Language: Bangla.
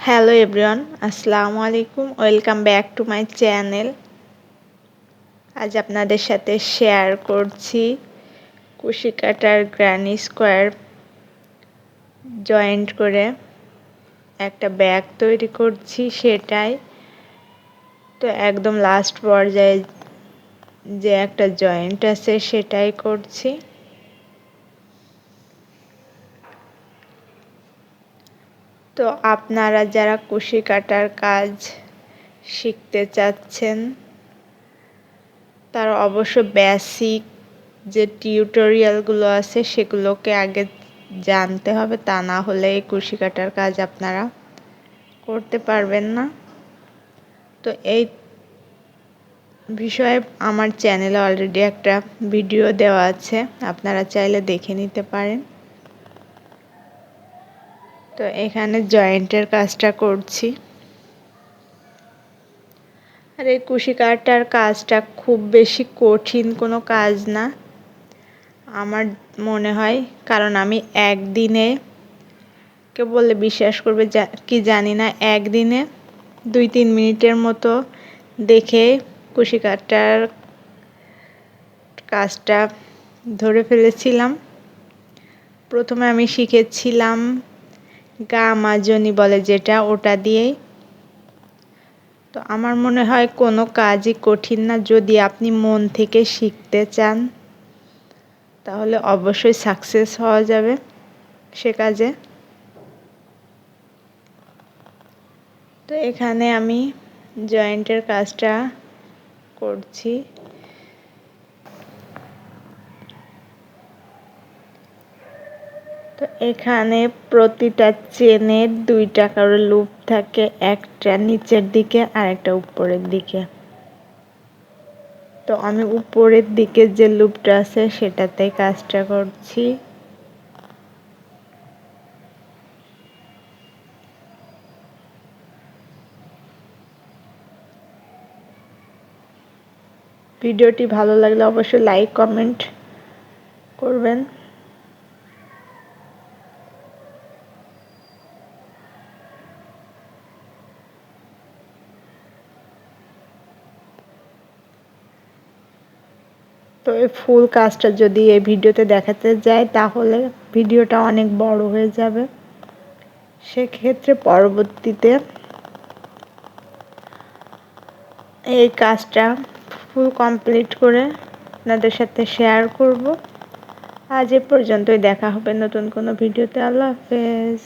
হ্যালো এভরিওয়ান, আসসালামু আলাইকুম। Welcome back to my channel. আজ আপনাদের সাথে শেয়ার করছি কুশি কাটার গ্র্যানি স্কোয়ার জয়েন্ট করে একটা ব্যাগ তৈরি করছি, সেটাই তো একদম লাস্ট পর্যায়ে যে একটা জয়েন্ট আছে সেটাই করছি। তো আপনারা যারা কুশি কাটার কাজ শিখতে চাচ্ছেন তার অবশ্য বেসিক যে টিউটোরিয়ালগুলো আছে সেগুলোকে আগে জানতে হবে, তা না হলে এই কুশি কাটার কাজ আপনারা করতে পারবেন না। তো এই বিষয়ে আমার চ্যানেলে অলরেডি একটা ভিডিও দেওয়া আছে, আপনারা চাইলে দেখে নিতে পারেন। তো এখানে জয়েন্টের কাজটা করছি। আর এই কুশি কাটার কাজটা খুব বেশি কঠিন কোনো কাজ না আমার মনে হয়, কারণ আমি একদিনে, কেউ বললে বিশ্বাস করবে কি জানি না, একদিনে 2-3 মিনিটের মতো দেখে কুশি কাটার কাজটা ধরে ফেলেছিলাম। প্রথমে আমি শিখেছিলাম গা মাজনি বলে যেটা, ওটা দিয়েই। তো আমার মনে হয় কোনো কাজই কঠিন না, যদি আপনি মন থেকে শিখতে চান তাহলে অবশ্যই সাকসেস হওয়া যাবে সে কাজে। তো এখানে আমি জয়েন্টের কাজটা করছি। তো এখানে প্রতিটা চেনের 2টা করে লুপ থাকে, একটা নিচের দিকে আর একটা উপরের দিকে। তো আমি উপরের দিকে যে লুপটা আছে সেটাতে কাজটা করছি। ভিডিওটি ভালো লাগলে অবশ্যই লাইক কমেন্ট করবেন। তো এই ফুল কাজটা যদি এই ভিডিওতে দেখাতে যায় তাহলে ভিডিওটা অনেক বড় হয়ে যাবে, সেক্ষেত্রে পরবর্তীতে এই কাজটা ফুল কমপ্লিট করে আপনাদের সাথে শেয়ার করব। আজ এ পর্যন্তই, দেখা হবে নতুন কোনো ভিডিওতে। আল্লাহ হাফেজ।